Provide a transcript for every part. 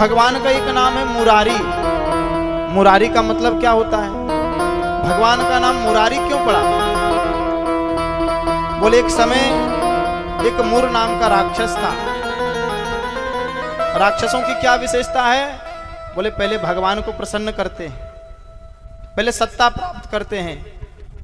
भगवान का एक नाम है मुरारी। मुरारी का मतलब क्या होता है? भगवान का नाम मुरारी क्यों पड़ा? बोले एक समय एक मुर नाम का राक्षस था। राक्षसों की क्या विशेषता है? बोले पहले भगवान को प्रसन्न करते हैं, पहले सत्ता प्राप्त करते हैं,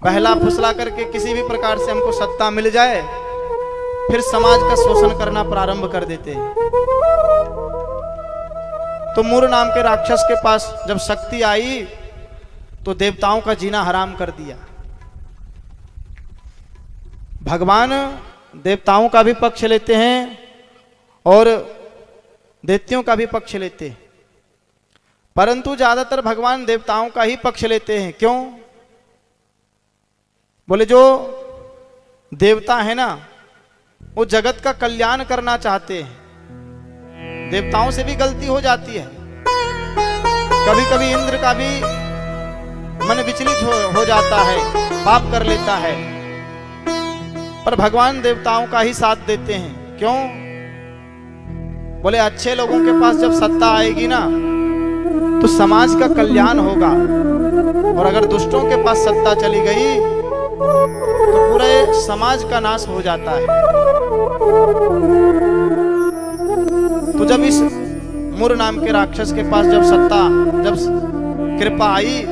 पहला फुसला करके किसी भी प्रकार से हमको सत्ता मिल जाए, फिर समाज का शोषण करना प्रारंभ कर देते हैं। तो मुर नाम के राक्षस के पास जब शक्ति आई तो देवताओं का जीना हराम कर दिया। भगवान देवताओं का भी पक्ष लेते हैं और दैत्यों का भी पक्ष लेते हैं, परंतु ज्यादातर भगवान देवताओं का ही पक्ष लेते हैं। क्यों? बोले जो देवता है ना, वो जगत का कल्याण करना चाहते हैं। देवताओं से भी गलती हो जाती है, कभी कभी इंद्र का भी मन विचलित हो जाता है, पाप कर लेता है, पर भगवान देवताओं का ही साथ देते हैं। क्यों? बोले अच्छे लोगों के पास जब सत्ता आएगी ना तो समाज का कल्याण होगा, और अगर दुष्टों के पास सत्ता चली गई तो पूरे समाज का नाश हो जाता है। तो जब इस मुर नाम के राक्षस के पास जब सत्ता, जब कृपा आई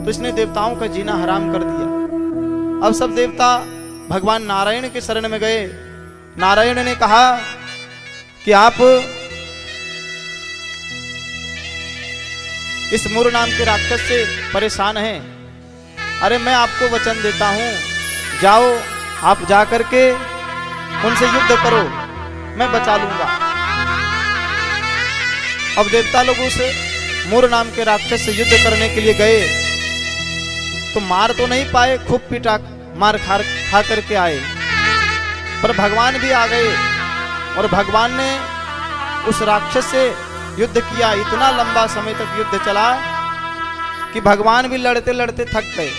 तो इसने देवताओं का जीना हराम कर दिया। अब सब देवता भगवान नारायण के शरण में गए। नारायण ने कहा कि आप इस मुर नाम के राक्षस से परेशान हैं। अरे मैं आपको वचन देता हूं, जाओ आप जा करके उनसे युद्ध करो, मैं बचा लूंगा। अब देवता लोग उस मुर नाम के राक्षस से युद्ध करने के लिए गए तो मार तो नहीं पाए, खूब पीटा, मार खा करके आए, पर भगवान भी आ गए और भगवान ने उस राक्षस से युद्ध किया। इतना लंबा समय तक युद्ध चला कि भगवान भी लड़ते लड़ते थक गए।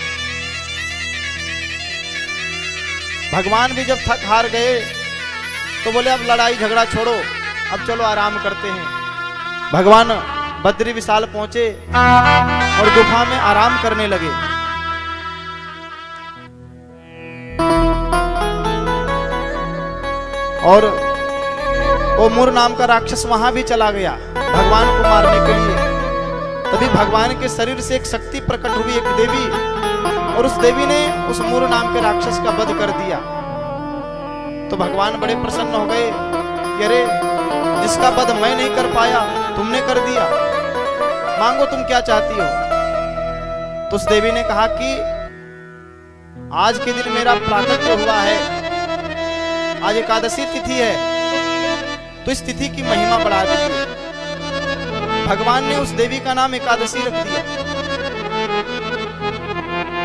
भगवान भी जब थक हार गए तो बोले अब लड़ाई झगड़ा छोड़ो, अब चलो आराम करते हैं। भगवान बद्री विशाल पहुंचे और गुफा में आराम करने लगे। और वो मुर नाम का राक्षस वहां भी चला गया भगवान को मारने के लिए। तभी भगवान के शरीर से एक शक्ति प्रकट हुई, एक देवी, और उस देवी ने उस मुर नाम के राक्षस का वध कर दिया। तो भगवान बड़े प्रसन्न हो गए कि अरे जिसका वध मैं नहीं कर पाया तुमने कर दिया, मांगो तुम क्या चाहती हो। तो उस देवी ने कहा कि आज के दिन मेरा प्राकट्य हुआ है, आज एकादशी तिथि है, तो इस तिथि की महिमा बढ़ा दीजिए। भगवान ने उस देवी का नाम एकादशी रख दिया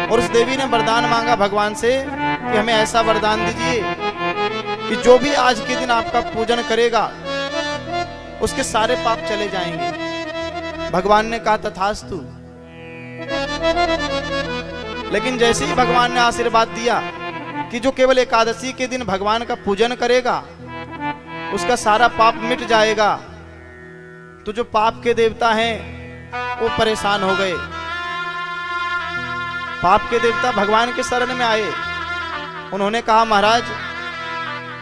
और उस देवी ने वरदान मांगा भगवान से कि हमें ऐसा वरदान दीजिए कि जो भी आज के दिन आपका पूजन करेगा उसके सारे पाप चले जाएंगे। भगवान ने कहा तथास्तु। लेकिन जैसे ही भगवान ने आशीर्वाद दिया कि जो केवल एकादशी के दिन भगवान का पूजन करेगा उसका सारा पाप मिट जाएगा, तो जो पाप के देवता हैं वो परेशान हो गए। पाप के देवता भगवान के शरण में आए। उन्होंने कहा महाराज,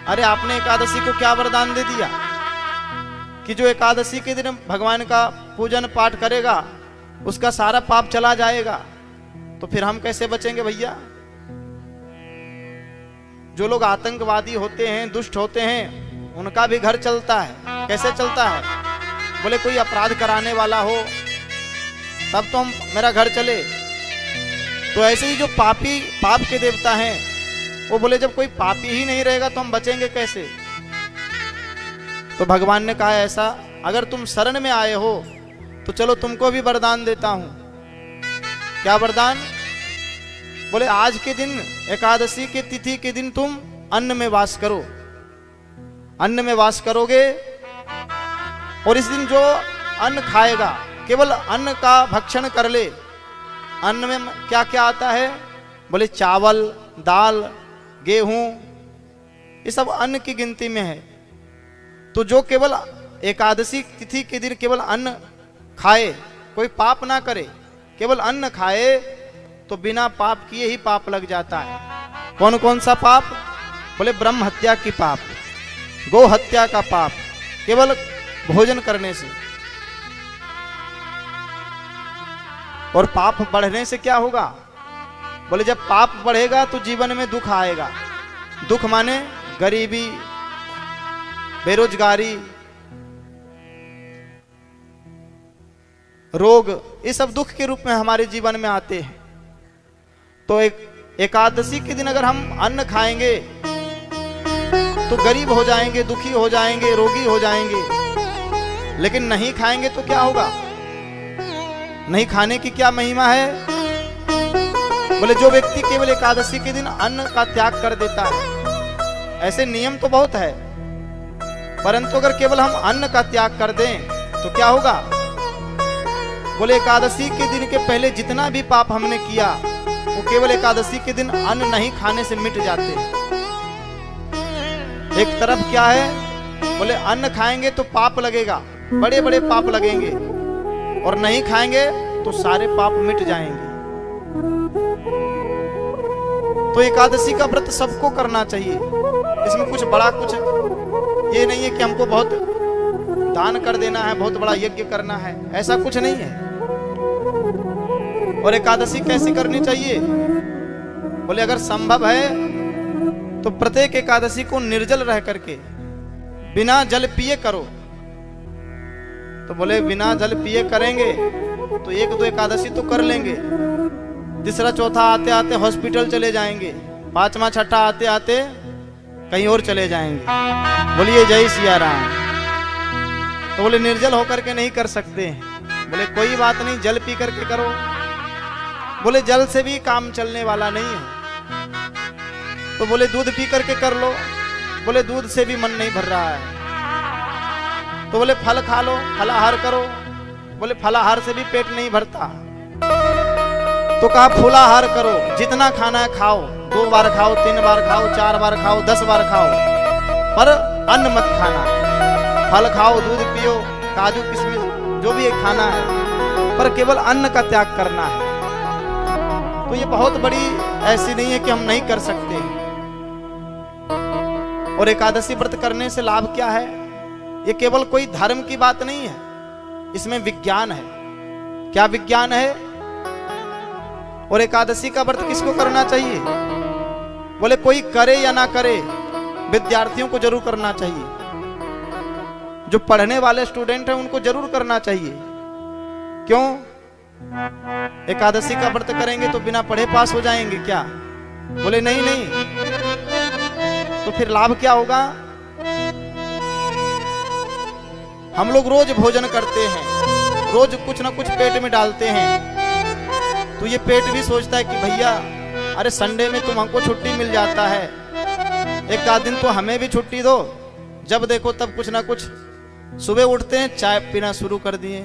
अरे आपने एकादशी को क्या वरदान दे दिया कि जो एकादशी के दिन भगवान का पूजन पाठ करेगा उसका सारा पाप चला जाएगा, तो फिर हम कैसे बचेंगे भैया? जो लोग आतंकवादी होते हैं, दुष्ट होते हैं, उनका भी घर चलता है। कैसे चलता है? बोले कोई अपराध कराने वाला हो तब तो मेरा घर चले। तो ऐसे ही जो पापी, पाप के देवता हैं, वो बोले जब कोई पापी ही नहीं रहेगा तो हम बचेंगे कैसे? तो भगवान ने कहा ऐसा, अगर तुम शरण में आए हो तो चलो तुमको भी वरदान देता हूं। क्या वरदान? बोले आज के दिन, एकादशी के तिथि के दिन तुम अन्न में वास करो। अन्न में वास करोगे और इस दिन जो अन्न खाएगा, केवल अन्न का भक्षण कर ले। अन्न में क्या क्या आता है? बोले चावल, दाल, गेहूं, ये सब अन्न की गिनती में है। तो जो केवल एकादशी तिथि के दिन केवल अन्न खाए, कोई पाप ना करे, केवल अन्न खाए तो बिना पाप किए ही पाप लग जाता है। कौन कौन सा पाप? बोले ब्रह्म हत्या की पाप, गौ हत्या का पाप, केवल भोजन करने से। और पाप बढ़ने से क्या होगा? बोले जब पाप बढ़ेगा तो जीवन में दुख आएगा। दुख माने गरीबी, बेरोजगारी, रोग, ये सब दुख के रूप में हमारे जीवन में आते हैं। तो एकादशी के दिन अगर हम अन्न खाएंगे तो गरीब हो जाएंगे, दुखी हो जाएंगे, रोगी हो जाएंगे। लेकिन नहीं खाएंगे तो क्या होगा? नहीं खाने की क्या महिमा है? बोले जो व्यक्ति केवल एकादशी के दिन अन्न का त्याग कर देता है, ऐसे नियम तो बहुत है, परंतु अगर केवल हम अन्न का त्याग कर दें तो क्या होगा? बोले एकादशी के दिन के पहले जितना भी पाप हमने किया वो केवल एकादशी के दिन अन्न नहीं खाने से मिट जाते हैं। एक तरफ क्या है? बोले अन्न खाएंगे तो पाप लगेगा, बड़े बड़े पाप लगेंगे, और नहीं खाएंगे तो सारे पाप मिट जाएंगे। तो एकादशी का व्रत सबको करना चाहिए। इसमें कुछ बड़ा कुछ ये नहीं है कि हमको बहुत दान कर देना है, बहुत बड़ा यज्ञ करना है, ऐसा कुछ नहीं है। और एकादशी कैसी करनी चाहिए? बोले अगर संभव है तो प्रत्येक एकादशी को निर्जल रह करके बिना जल पिए करो। तो बोले बिना जल पिए करेंगे तो एक दो एकादशी तो कर लेंगे, तीसरा चौथा आते आते हॉस्पिटल चले जाएंगे, पांचवा छठा आते आते कहीं और चले जाएंगे। बोलिए जय सिया राम। तो बोले निर्जल होकर के नहीं कर सकते। बोले कोई बात नहीं, जल पी करके करो। बोले जल से भी काम चलने वाला नहीं है, तो बोले दूध पी करके कर लो। बोले दूध से भी मन नहीं भर रहा है, तो बोले फल खा लो, फलाहार करो। बोले फलाहार से भी पेट नहीं भरता, तो कहा फूलाहार करो, जितना खाना है खाओ, 2 बार खाओ, 3 बार खाओ, 4 बार खाओ, 10 बार खाओ, पर अन्न मत खाना। फल खाओ, दूध पियो, काजू किशमिश जो भी एक खाना है, पर केवल अन्न का त्याग करना है। तो ये बहुत बड़ी ऐसी नहीं है कि हम नहीं कर सकते। और एकादशी व्रत करने से लाभ क्या है? ये केवल कोई धर्म की बात नहीं है, इसमें विज्ञान है। क्या विज्ञान है? और एकादशी का व्रत किसको करना चाहिए? बोले कोई करे या ना करे, विद्यार्थियों को जरूर करना चाहिए। जो पढ़ने वाले स्टूडेंट हैं उनको जरूर करना चाहिए। क्यों? एकादशी का व्रत करेंगे तो बिना पढ़े पास हो जाएंगे क्या? बोले नहीं नहीं। तो फिर लाभ क्या होगा? हम लोग रोज भोजन करते हैं, रोज कुछ ना कुछ पेट में डालते हैं, तो ये पेट भी सोचता है कि भैया अरे संडे में तुम हमको छुट्टी मिल जाता है, एक आध दिन तो हमें भी छुट्टी दो। जब देखो तब कुछ ना कुछ, सुबह उठते हैं चाय पीना शुरू कर दिए,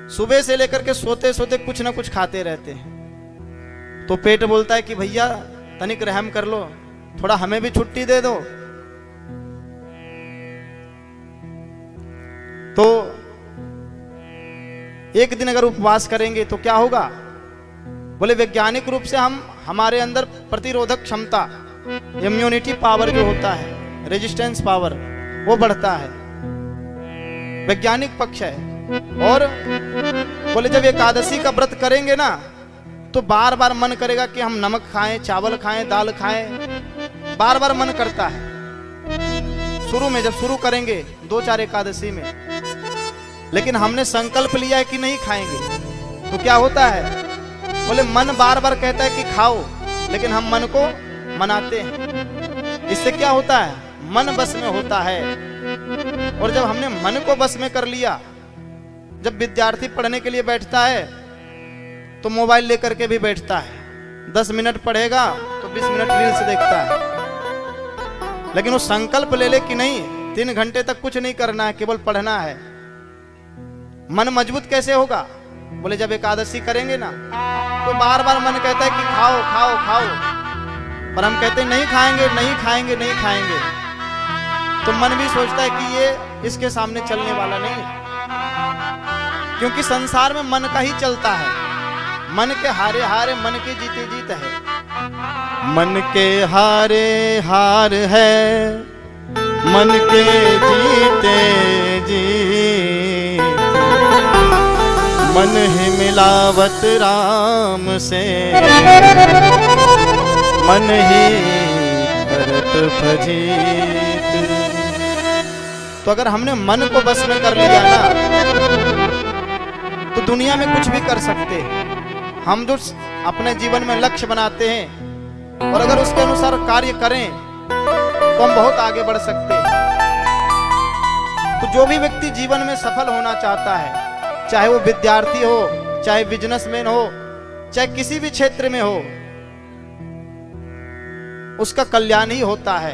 सुबह से लेकर के सोते सोते कुछ ना कुछ खाते रहते हैं। तो पेट बोलता है कि भैया तनिक रहम कर लो, थोड़ा हमें भी छुट्टी दे दो। तो एक दिन अगर उपवास करेंगे तो क्या होगा? बोले वैज्ञानिक रूप से हमारे अंदर प्रतिरोधक क्षमता, इम्यूनिटी पावर जो होता है, रेजिस्टेंस पावर, वो बढ़ता है। वैज्ञानिक पक्ष है। और बोले जब एकादशी का व्रत करेंगे ना तो बार बार मन करेगा कि हम नमक खाएं, चावल खाएं, दाल खाएं, बार बार मन करता है। शुरू में जब शुरू करेंगे 2-4 एकादशी में, लेकिन हमने संकल्प लिया है कि नहीं खाएंगे, तो क्या होता है? बोले मन बार बार कहता है कि खाओ, लेकिन हम मन को मनाते हैं। इससे क्या होता है? मन बस में होता है। और जब हमने मन को बस में कर लिया, जब विद्यार्थी पढ़ने के लिए बैठता है तो मोबाइल लेकर के भी बैठता है, 10 मिनट पढ़ेगा तो 20 मिनट रील्स देखता है। लेकिन वो संकल्प ले ले कि नहीं 3 घंटे तक कुछ नहीं करना है, केवल पढ़ना है। मन मजबूत कैसे होगा? बोले जब एकादशी करेंगे ना तो बार बार मन कहता है कि खाओ खाओ खाओ, पर हम कहते हैं नहीं खाएंगे नहीं खाएंगे नहीं खाएंगे। तो मन भी सोचता है कि ये इसके सामने चलने वाला नहीं है। क्योंकि संसार में मन का ही चलता है। मन के हारे हारे, मन के जीते जीत है। मन के हारे हार है, मन के जीते जीत, मन ही मिलावत राम से, मन ही भरत भजीत। तो अगर हमने मन को बस में कर लिया ना, तो दुनिया में कुछ भी कर सकते हैं। हम जो अपने जीवन में लक्ष्य बनाते हैं और अगर उसके अनुसार कार्य करें तो हम बहुत आगे बढ़ सकते हैं। तो जो भी व्यक्ति जीवन में सफल होना चाहता है, चाहे वो विद्यार्थी हो, चाहे बिजनेसमैन हो, चाहे किसी भी क्षेत्र में हो, उसका कल्याण ही होता है।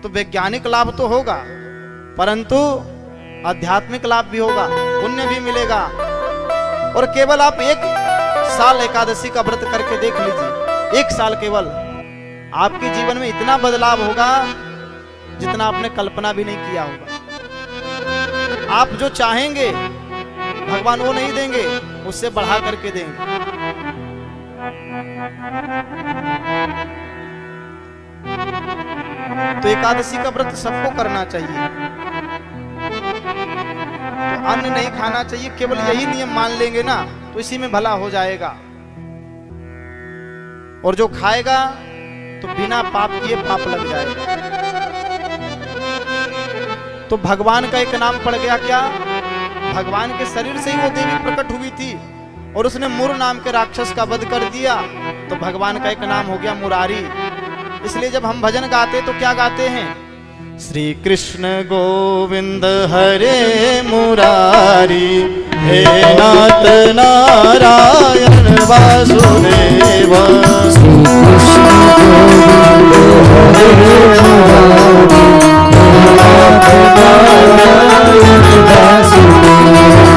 तो वैज्ञानिक लाभ तो होगा, परंतु आध्यात्मिक लाभ भी होगा, पुण्य भी मिलेगा। और केवल आप 1 साल एकादशी का व्रत करके देख लीजिए, 1 साल केवल, आपके जीवन में इतना बदलाव होगा जितना आपने कल्पना भी नहीं किया होगा। आप जो चाहेंगे भगवान वो नहीं देंगे, उससे बढ़ा करके देंगे। तो एकादशी का व्रत सबको करना चाहिए। तो अन्न नहीं खाना चाहिए, केवल यही नियम मान लेंगे ना तो इसी में भला हो जाएगा। और जो खाएगा तो बिना पाप किए पाप लग जाएगा। तो भगवान का एक नाम पड़ गया क्या? भगवान के शरीर से ही वो देवी प्रकट हुई थी और उसने मुर नाम के राक्षस का वध कर दिया, तो भगवान का एक नाम हो गया मुरारी। इसलिए जब हम भजन गाते तो क्या गाते हैं? श्री कृष्ण गोविंद हरे मुरारी, हे नाथ नारायण वासुदेव। श्री कृष्ण गोविंद हरे मुरारी, हे नाथ नारायण वासुदेव।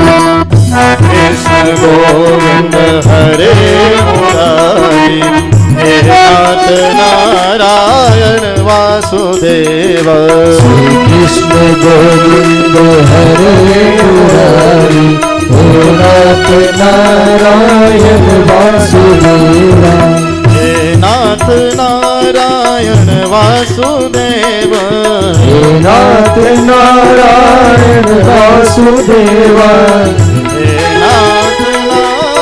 कृष्ण गोविंद हरे मुरारी, हे नाथ नारायण वासुदेव। श्री कृष्ण गोविंद हरे मुरारी, हे नाथ नारायण वासुदेव। हे नाथ नारायण वासुदेव, हे नाथ नारायण वासुदेव। हे नाथ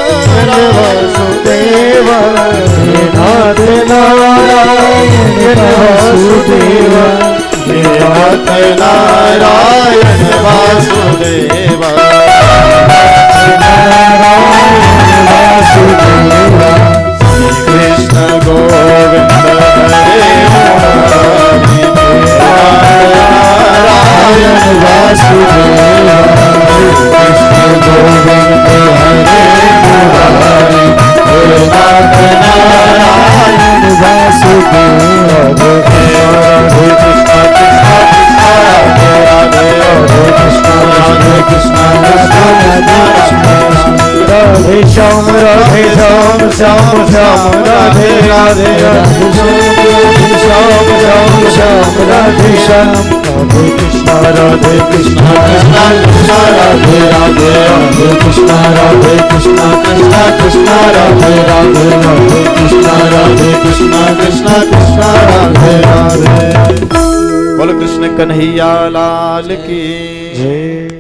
नारायण वासुदेव, हे नाथ नारायण वासुदेव। हे नाथ नारायण वासुदेव, नारायण वासुदेव। कृष्ण गोविंद हरे मुरारी, नारायण वासुदेव। कृष्ण गोविंद हरे मुरारी, हे नाथ नारायण वासुदेव। राधे कृष्ण कृष्ण कृष्ण राधे राधे, राधे कृष्ण राधे कृष्ण राधे कृष्ण, राधे श्याम राधे श्याम श्याम श्याम राधे राधे, राधे श्याम श्याम श्याम राधे श्याम, राधे कृष्ण कृष्ण कृष्ण राधे राधे, राधे कृष्ण कृष्ण कृष्ण राधे राधे, राधे कृष्ण कृष्ण कृष्ण राधे राधे। बोलो कृष्ण कन्हैया लाल की जय।